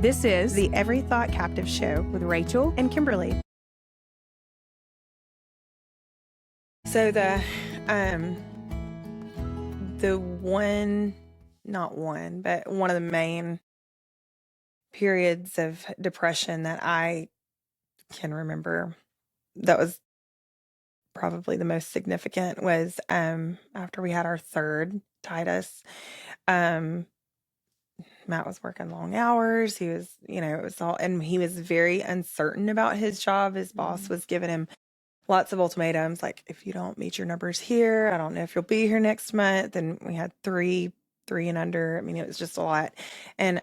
This is the Every Thought Captive Show with Rachel and Kimberly. So one of the main periods of depression that I can remember that was probably the most significant was after we had our third, Titus. Matt was working long hours. He was, it was all, and he was very uncertain about his job. His boss was giving him lots of ultimatums, like, if you don't meet your numbers here, I don't know if you'll be here next month. And we had three and under. I mean, it was just a lot. And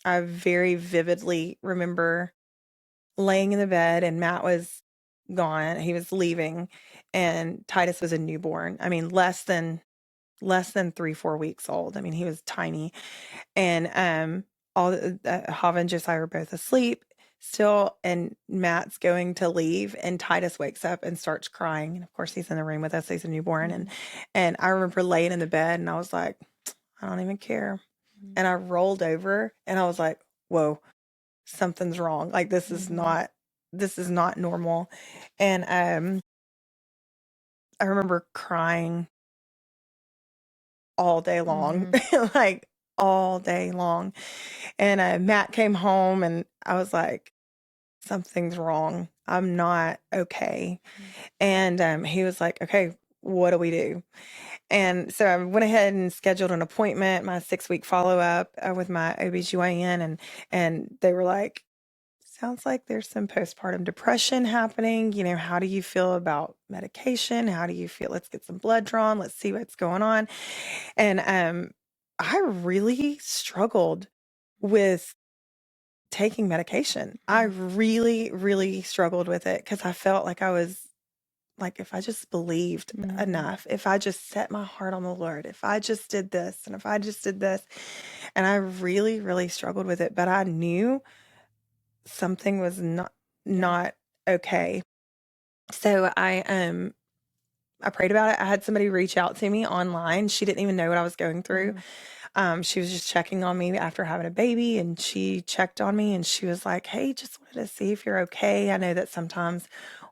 I very vividly remember laying in the bed and Matt was gone. He was leaving and Titus was a newborn. I mean, less than 3-4 weeks old. I mean, he was tiny. And Hava and Josiah were both asleep still, and Matt's going to leave, and Titus wakes up and starts crying. And of course, he's in the room with us. He's a newborn, and I remember laying in the bed, and I was like, I don't even care. And I rolled over, and I was like, whoa, something's wrong. Like, this is not normal. And I remember crying all day long, like all day long. And Matt came home and I was like, something's wrong. I'm not okay. And he was like, okay, what do we do? And so I went ahead and scheduled an appointment, my 6-week follow-up with my OBGYN. And they were like, sounds like there's some postpartum depression happening. How do you feel about medication? How do you feel? Let's get some blood drawn. Let's see what's going on. And I really struggled with taking medication. I really, really struggled with it because I felt like I was like, if I just believed enough, if I just set my heart on the Lord, if I just did this and if I just did this, and I really, really struggled with it, but I knew something was not okay. So I prayed about it. I had somebody reach out to me online. She didn't even know what I was going through. She was just checking on me after having a baby, and she checked on me and she was like, hey, just wanted to see if you're okay. I know that sometimes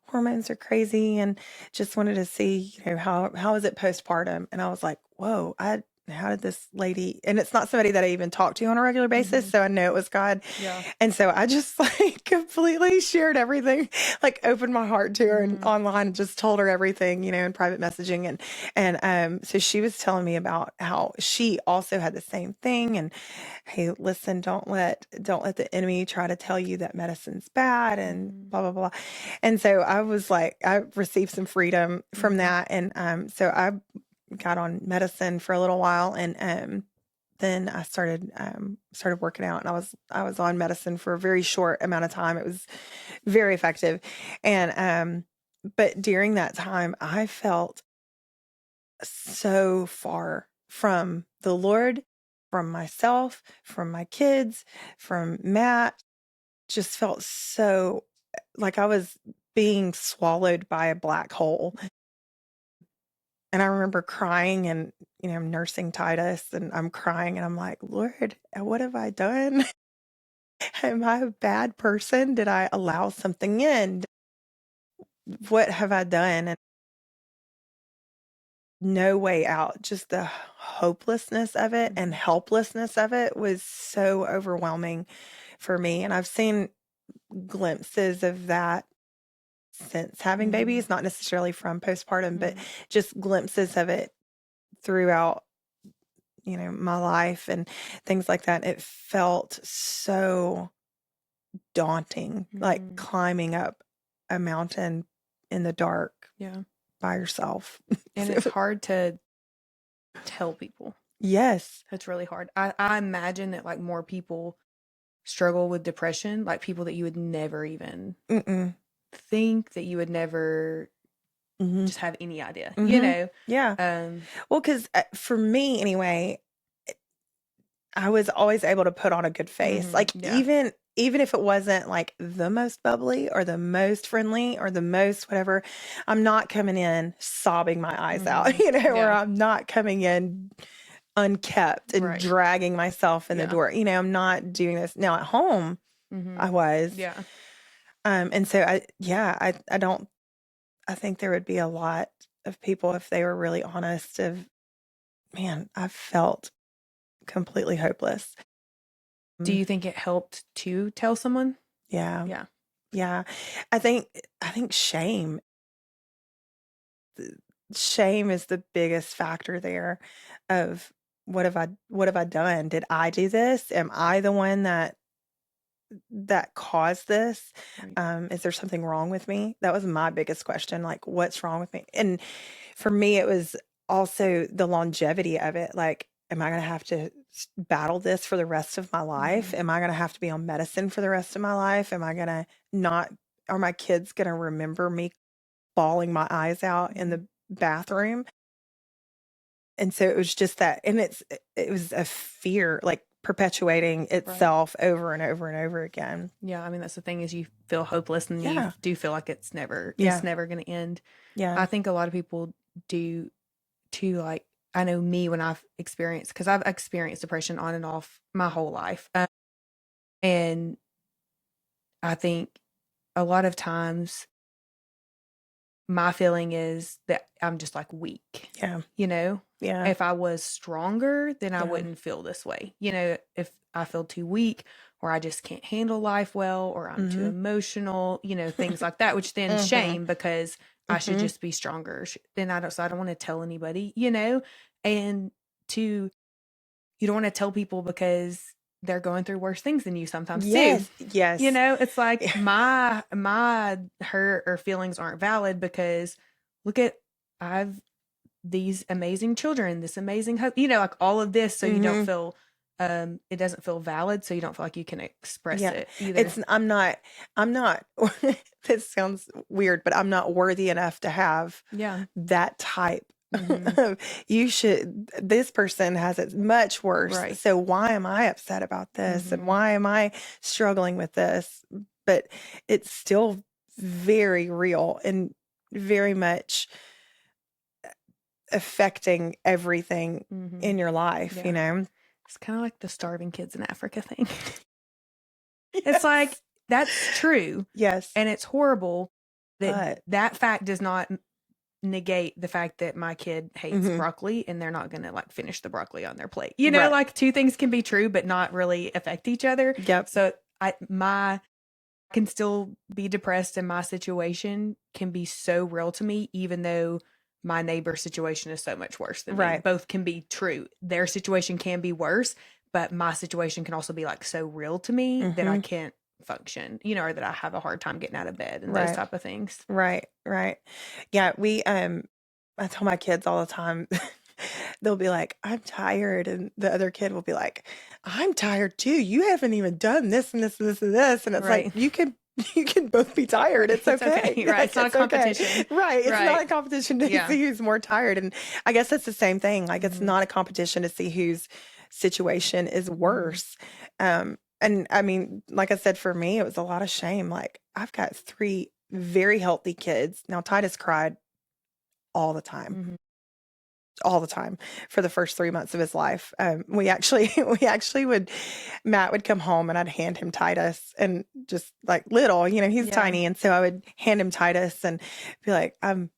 hormones are crazy and just wanted to see, how is it postpartum? And I was like, whoa, how did this lady, and it's not somebody that I even talk to on a regular basis. So I know it was God. Yeah. And so I just like completely shared everything, like opened my heart to her and online and just told her everything, in private messaging. And so she was telling me about how she also had the same thing. And hey, listen, don't let the enemy try to tell you that medicine's bad and blah, blah, blah. And so I was like, I received some freedom from that. And so I got on medicine for a little while, and then I started working out, and I was on medicine for a very short amount of time. It was very effective. And but during that time I felt so far from the Lord, from myself, from my kids, from Matt. Just felt so like I was being swallowed by a black hole. And I remember crying and, I'm nursing Titus and I'm crying and I'm like, Lord, what have I done? Am I a bad person? Did I allow something in? What have I done? And no way out. Just the hopelessness of it and helplessness of it was so overwhelming for me. And I've seen glimpses of that since having babies, not necessarily from postpartum, but just glimpses of it throughout, my life and things like that. It felt so daunting, like climbing up a mountain in the dark by yourself. And it's hard to tell people. Yes. It's really hard. I imagine that like more people struggle with depression, like people that you would never even think, that you would never just have any idea, Yeah. Well, because for me anyway, I was always able to put on a good face. Like even if it wasn't like the most bubbly or the most friendly or the most whatever, I'm not coming in sobbing my eyes out, or I'm not coming in unkept and Right. dragging myself in the Yeah. door. I'm not doing this now at home. Mm-hmm. I was. Yeah. And so I don't, I think there would be a lot of people if they were really honest of, man, I felt completely hopeless. Do you think it helped to tell someone? Yeah. Yeah. Yeah. I think shame is the biggest factor there of what have I done? Did I do this? Am I the one that caused this? Right. Is there something wrong with me? That was my biggest question. Like, what's wrong with me? And for me, it was also the longevity of it. Like, am I going to have to battle this for the rest of my life? Mm-hmm. Am I going to have to be on medicine for the rest of my life? Am I going to not, are my kids going to remember me bawling my eyes out in the bathroom? And so it was just that, and it was a fear, like perpetuating itself over and over and over again. Yeah, I mean that's the thing is you feel hopeless and you Yeah. do feel like it's never Yeah. going to end. Yeah. I think a lot of people do too. Like I know me when I've experienced because I've experienced depression on and off my whole life, and I think a lot of times my feeling is that I'm just like weak. Yeah. Yeah. If I was stronger, then I Yeah. wouldn't feel this way. If I feel too weak or I just can't handle life well or I'm too emotional, things like that, which then shame because I should just be stronger. Then I don't want to tell anybody, and you don't want to tell people because they're going through worse things than you sometimes too. Yes. It's like my hurt or feelings aren't valid because look at I've these amazing children, this amazing like all of this, so you don't feel it doesn't feel valid, so you don't feel like you can express it either. I'm not this sounds weird, but I'm not worthy enough to have that type. This person has it much worse. Right. So why am I upset about this? And why am I struggling with this? But it's still very real and very much affecting everything in your life, It's kind of like the starving kids in Africa thing. It's like that's true. Yes. And it's horrible that fact does not negate the fact that my kid hates broccoli and they're not going to like finish the broccoli on their plate. Like two things can be true but not really affect each other. Yep. So I can still be depressed and my situation can be so real to me even though my neighbor's situation is so much worse than me. Both can be true. Their situation can be worse, but my situation can also be like so real to me that I can't function, or that I have a hard time getting out of bed and those type of things. Right. Yeah, I tell my kids all the time, they'll be like, I'm tired. And the other kid will be like, I'm tired too. You haven't even done this and this and this and this. And it's like, you can both be tired. It's okay. Right. It's not a competition. Right. It's not a competition to see who's more tired. And I guess that's the same thing. Like it's not a competition to see whose situation is worse. And I mean, like I said, for me, it was a lot of shame. Like I've got 3 very healthy kids. Now Titus cried all the time. All the time for the first 3 months of his life. We actually Matt would come home and I'd hand him Titus and just like little, he's tiny. And so I would hand him Titus and be like, I'm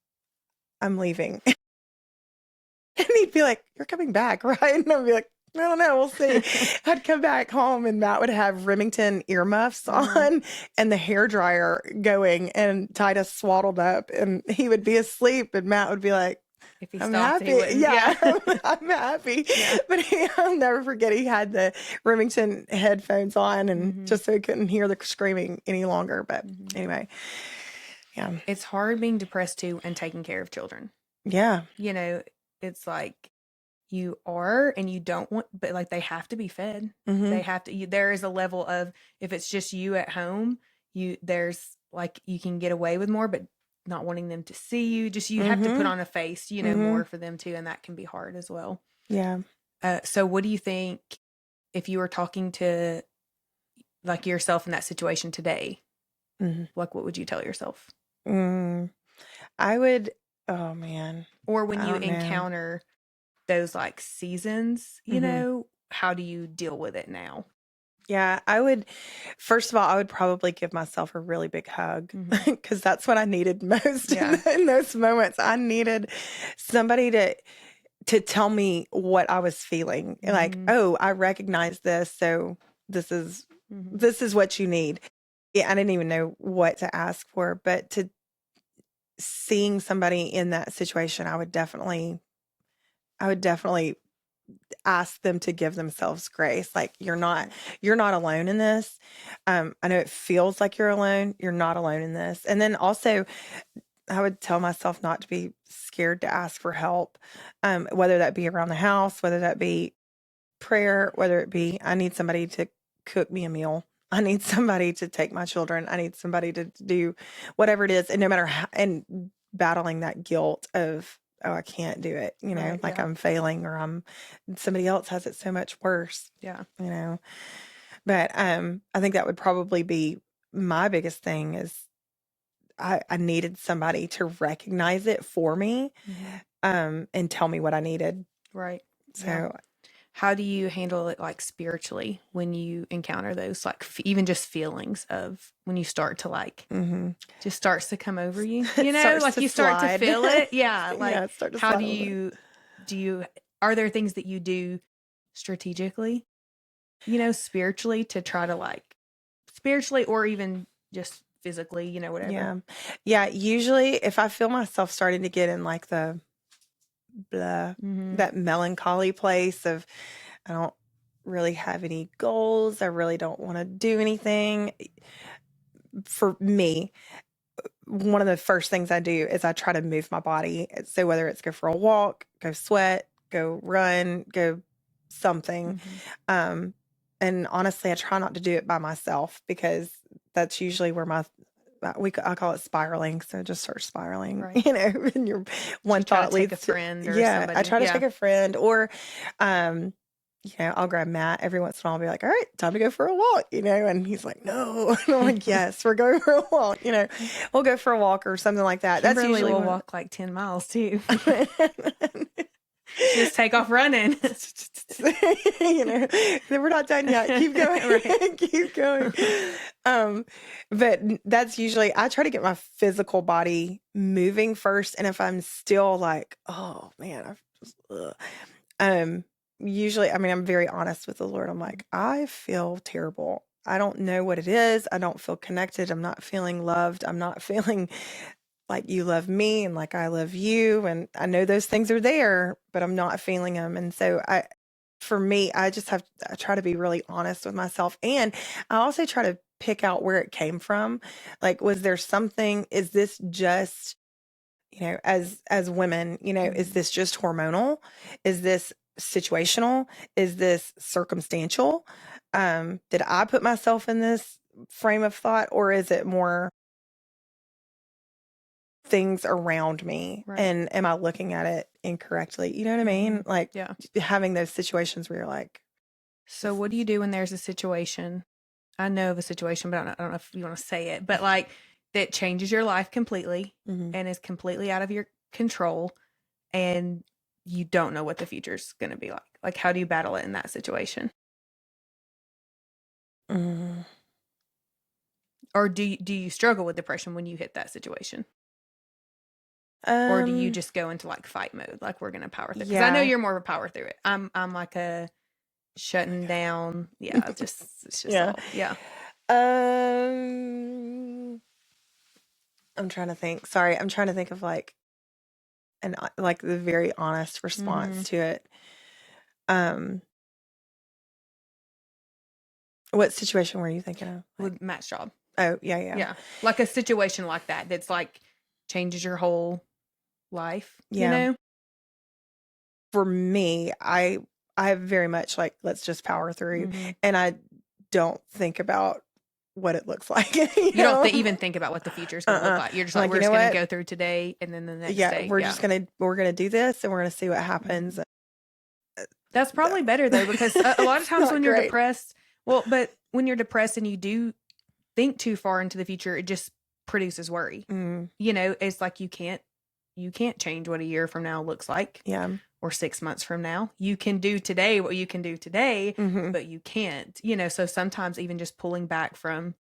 leaving. And he'd be like, you're coming back, right? And I'd be like, I don't know, we'll see. I'd come back home and Matt would have Remington earmuffs on and the hairdryer going and Titus swaddled up and he would be asleep and Matt would be like, if he I'm stopped, happy. I'm happy. But I'll never forget he had the Remington headphones on and just so he couldn't hear the screaming any longer. But anyway, it's hard being depressed too and taking care of children. Yeah. It's like you are and you don't want, but like they have to be fed. They have to, there is a level of, if it's just you at home, there's like, you can get away with more, but not wanting them to see you, just you have to put on a face, more for them too. And that can be hard as well. Yeah. So what do you think if you were talking to like yourself in that situation today, like what would you tell yourself? I would, oh man. Or when you encounter those like seasons, you know, how do you deal with it now? Yeah, first of all, I would probably give myself a really big hug because that's what I needed most in those moments. I needed somebody to tell me what I was feeling. Like, oh, I recognize this, so this is what you need. Yeah, I didn't even know what to ask for, but seeing somebody in that situation, I would definitely ask them to give themselves grace. Like, you're not alone in this. I know it feels like you're alone. You're not alone in this. And then also, I would tell myself not to be scared to ask for help, whether that be around the house, whether that be prayer, whether it be I need somebody to cook me a meal. I need somebody to take my children. I need somebody to do whatever it is. And no matter how, and battling that guilt of, oh, I can't do it, like I'm failing or somebody else has it so much worse. Yeah. But I think that would probably be my biggest thing is I needed somebody to recognize it for me, and tell me what I needed. Right. So how do you handle it like spiritually when you encounter those like even just feelings of when you start to like just starts to come over you, like you start to feel it? Yeah. Like how do you are there things that you do strategically, spiritually to try to like spiritually or even just physically, whatever? Yeah. Usually if I feel myself starting to get in like the blah, that melancholy place of I don't really have any goals. I really don't want to do anything. For me, one of the first things I do is I try to move my body. So whether it's go for a walk, go sweat, go run, go something. And honestly, I try not to do it by myself because that's usually where I call it spiraling. So it just starts spiraling, right. And your one thought leads to a friend or somebody. I try to take a friend or, I'll grab Matt every once in a while and be like, all right, time to go for a walk, and he's like, no. And I'm like, yes, we're going for a walk, we'll go for a walk or something like that. That's usually we'll walk like 10 miles too. Just take off running. We're not done yet. Keep going. Keep going. But that's usually, I try to get my physical body moving first. And if I'm still like, oh man, usually, I'm very honest with the Lord. I'm like, I feel terrible. I don't know what it is. I don't feel connected. I'm not feeling loved. I'm not feeling like you love me and like I love you. And I know those things are there, but I'm not feeling them. And so for me, I try to be really honest with myself. And I also try to pick out where it came from. Like, was there something, is this just, as women, is this just hormonal? Is this situational? Is this circumstantial? Did I put myself in this frame of thought, or is it more things around me? Right. And am I looking at it incorrectly? You know what I mean? Like having those situations where you're like, so what do you do when there's a situation? I know of a situation, but I don't know if you want to say it, but like that changes your life completely and is completely out of your control and you don't know what the future's going to be like. Like, how do you battle it in that situation? Or do you struggle with depression when you hit that situation? Or do you just go into like fight mode? Like, we're going to power through it. Because I know you're more of a power through it. I'm like a shutting down. Yeah. It's just all, yeah. I'm trying to think. Sorry. I'm trying to think of like the very honest response to it. What situation were you thinking of? With Matt's job. Oh, yeah. Yeah. Like a situation like that that's like changes your whole life, you know? For me, I very much like, let's just power through. And I don't think about what it looks like. You don't even think about what the future is going to look like. You're just like we're just going to go through today and then the next day. We're going to do this and we're going to see what happens. That's probably better though, because a lot of times when you're depressed, but when you're depressed and you do think too far into the future, it just produces worry. It's like you can't you can't change what a year from now looks like. Yeah. Or 6 months from now. You can do today what you can do today, but you can't, so sometimes even just pulling back from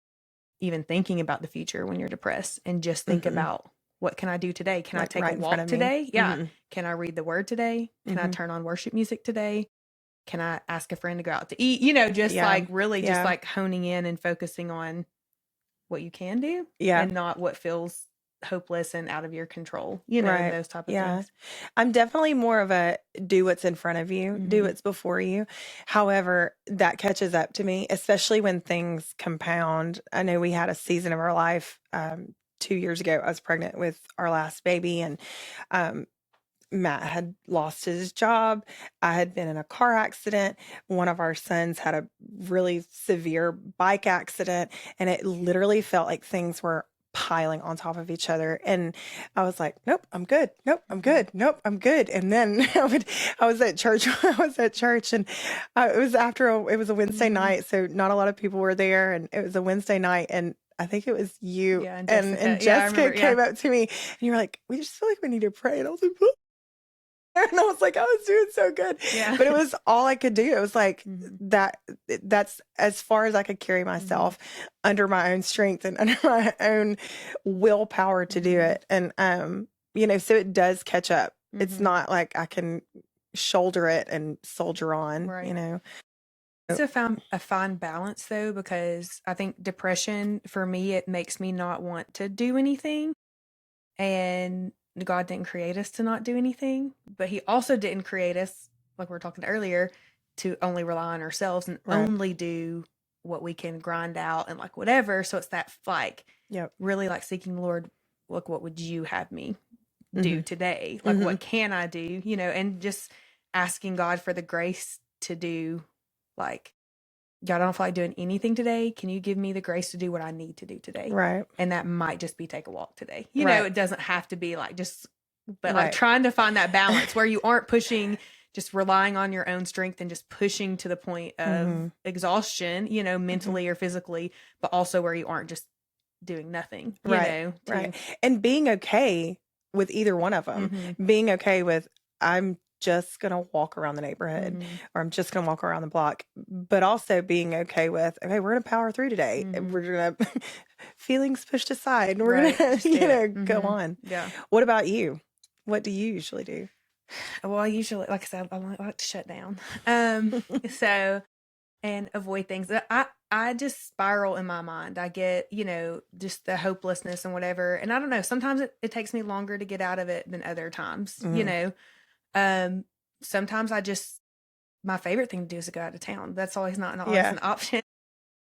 even thinking about the future when you're depressed and just think about, what can I do today? Can I take a walk today? Yeah. Can I read the word today? Can I turn on worship music today? Can I ask a friend to go out to eat? Just like really just like honing in and focusing on what you can do and not what feels hopeless and out of your control, those type of things. I'm definitely more of a do what's in front of you, do what's before you. However, that catches up to me, especially when things compound. I know we had a season of our life 2 years ago. I was pregnant with our last baby, and Matt had lost his job. I had been in a car accident. One of our sons had a really severe bike accident, and it literally felt like things were piling on top of each other. And I was like, nope, I'm good. Nope, I'm good. Nope, I'm good. And then I was at church. And it was it was a Wednesday night. So not a lot of people were there. And it was a Wednesday night. And I think it was you and Jessica came up to me, and you were like, we just feel like we need to pray. And I was like, what? And I was like, I was doing so good. Yeah. But it was all I could do. It was like that's as far as I could carry myself under my own strength and under my own willpower to do it. And, so it does catch up. It's not like I can shoulder it and soldier on, It's a fine balance though, because I think depression for me, it makes me not want to do anything. And God didn't create us to not do anything, but he also didn't create us, like we were talking earlier, to only rely on ourselves and only do what we can grind out and like whatever. So it's that like really like seeking the Lord, look, what would you have me do today? Like what can I do? And just asking God for the grace to do, like, God, I don't feel like doing anything today. Can you give me the grace to do what I need to do today? Right. And that might just be take a walk today. It doesn't have to be like but like trying to find that balance where you aren't pushing, just relying on your own strength and just pushing to the point of exhaustion, mentally or physically, but also where you aren't just doing nothing, right. And being okay with either one of them, being okay with, I'm just going to walk around the neighborhood or I'm just going to walk around the block, but also being okay with, okay, we're going to power through today and we're going to feelings pushed aside and we're going to, go on. Yeah. What about you? What do you usually do? Well, I usually, like I said, I like to shut down. So, and avoid things that I just spiral in my mind. I get, just the hopelessness and whatever. And I don't know, sometimes it takes me longer to get out of it than other times, sometimes my favorite thing to do is to go out of town. That's always not always an option.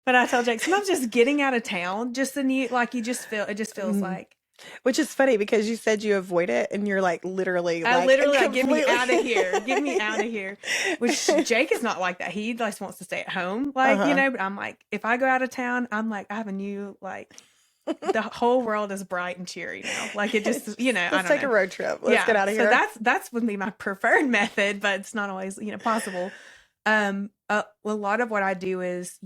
But I tell Jake, sometimes just getting out of town, just it just feels like. Which is funny because you said you avoid it and you're like literally get me out of here. Get me out of here. Which Jake is not like that. He just wants to stay at home. Like, but I'm like, if I go out of town, I'm like, I have a new, like, the whole world is bright and cheery now. Like it just, let's take a road trip. Let's get out of here. So that's would be my preferred method, but it's not always, possible. A lot of what I do is,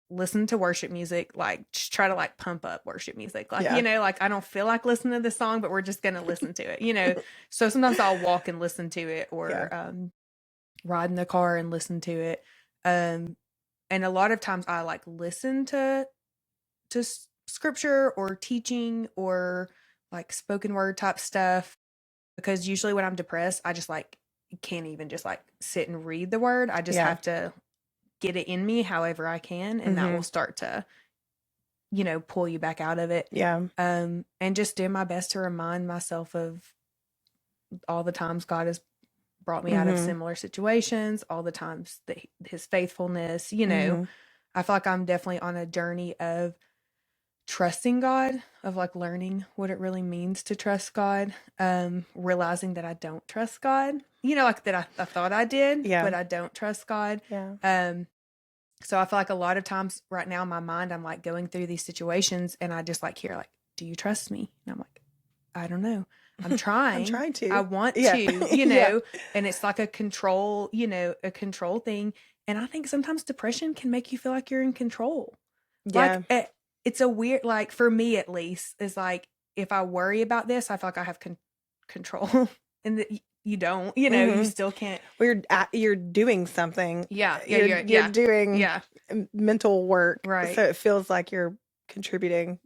listen to worship music, like just try to like pump up worship music. Like, like I don't feel like listening to this song, but we're just going to listen to it, So sometimes I'll walk and listen to it or ride in the car and listen to it. And a lot of times I like listen to scripture or teaching or like spoken word type stuff, because usually when I'm depressed, I just like can't even just like sit and read the word. I just have to get it in me however I can, and that will start to pull you back out of it. And just do my best to remind myself of all the times God has brought me out of similar situations, all the times that his faithfulness, I feel like I'm definitely on a journey of trusting God, of like learning what it really means to trust God, realizing that I don't trust God, like that I thought I did, but I don't trust God. So I feel like a lot of times right now in my mind, I'm like going through these situations and I just like hear like, do you trust me? And I'm like, I don't know. I'm trying. I'm trying to. I want to, and it's like a control thing. And I think sometimes depression can make you feel like you're in control. Like it's a weird, like for me at least, is like if I worry about this, I feel like I have control, and that you don't, you still can't. Well, you're doing something. Yeah, You're doing yeah, mental work, right. so it feels like you're contributing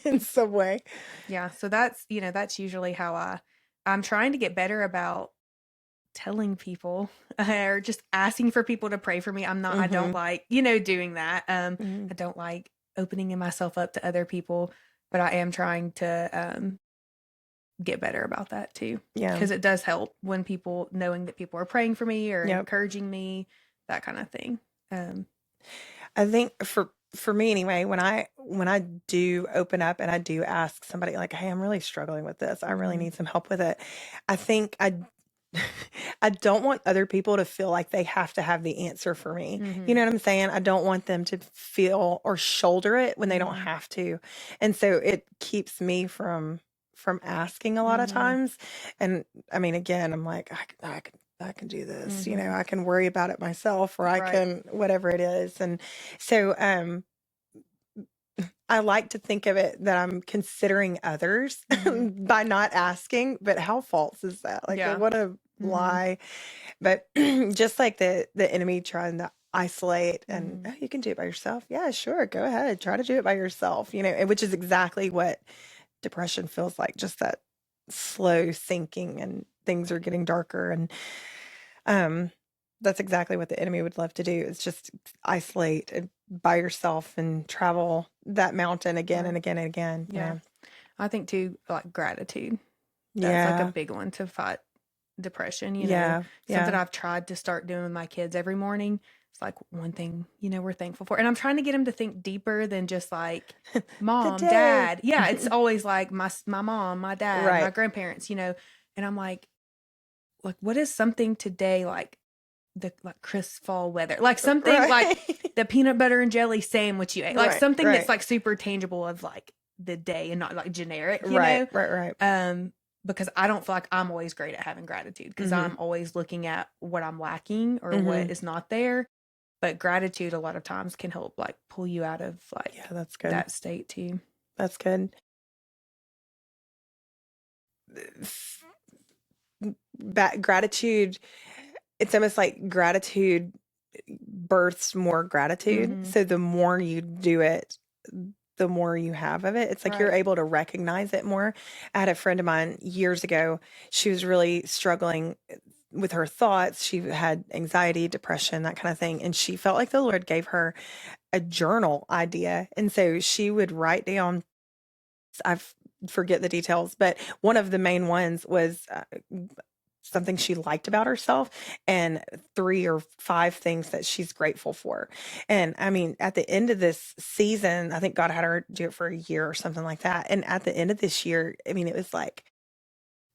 in some way. Yeah, so that's that's usually how I'm trying to get better about telling people or just asking for people to pray for me. I don't like doing that. I don't like opening myself up to other people, but I am trying to get better about that too. Yeah, because it does help when knowing that people are praying for me or encouraging me, that kind of thing. I think for me anyway, when I do open up and I do ask somebody like, "Hey, I'm really struggling with this. I really need some help with it." I think I don't want other people to feel like they have to have the answer for me. You know what I'm saying? I don't want them to feel or shoulder it when they don't have to. And so it keeps me from asking a lot of times. And I mean, again, I'm like, I can do this, I can worry about it myself, or I can, whatever it is. And so, I like to think of it that I'm considering others by not asking, but how false is that? Like, what a lie. But just like the enemy trying to isolate and, oh, you can do it by yourself. Yeah, sure. Go ahead. Try to do it by yourself, and which is exactly what depression feels like, just that slow sinking and things are getting darker. And that's exactly what the enemy would love to do, is just isolate and by yourself and travel that mountain again and again and again. Yeah. I think too, like gratitude. That's like a big one to fight depression, something I've tried to start doing with my kids every morning. It's like one thing, we're thankful for. And I'm trying to get them to think deeper than just like mom, dad. Yeah. It's always like my mom, my dad, my grandparents, and I'm like, what is something today, like the crisp fall weather, like something like the peanut butter and jelly sandwich you ate, like something that's like super tangible of like the day and not like generic, Right. Because I don't feel like I'm always great at having gratitude, because I'm always looking at what I'm lacking or what is not there. But gratitude a lot of times can help like pull you out of like that's good. that state too. That's good. Gratitude, it's almost like gratitude births more gratitude. So the more you do it, the more you have of it. It's like you're able to recognize it more. I had a friend of mine years ago. She was really struggling with her thoughts. She had anxiety, depression, that kind of thing. And she felt like the Lord gave her a journal idea. And so she would write down, I forget the details, but one of the main ones was something she liked about herself and 3 or 5 things that she's grateful for. And I mean, at the end of this season, I think God had her do it for a year or something like that. And at the end of this year, I mean, it was like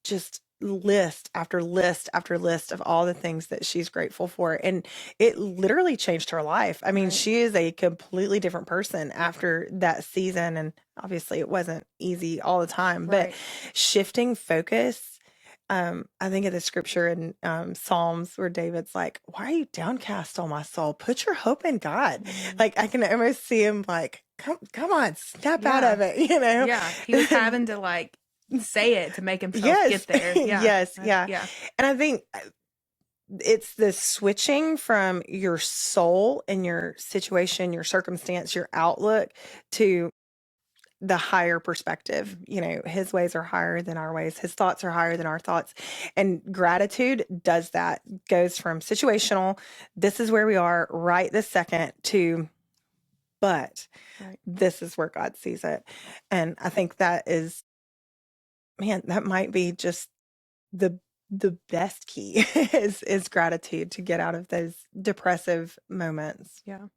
just list after list after list of all the things that she's grateful for. And it literally changed her life. I mean, she is a completely different person after that season. And obviously it wasn't easy all the time, but shifting focus. I think of the scripture in Psalms where David's like, "Why are you downcast, oh my soul? Put your hope in God." Like I can almost see him like, come on, snap out of it, Yeah, he was having to like say it to make himself get there. Yeah. Yeah. And I think it's the switching from your soul and your situation, your circumstance, your outlook to the higher perspective. His ways are higher than our ways. His thoughts are higher than our thoughts. And gratitude does that. Goes from situational, this is where we are right this second, to but this is where God sees it. And I think that is, man, that might be just the best key is gratitude to get out of those depressive moments. Yeah.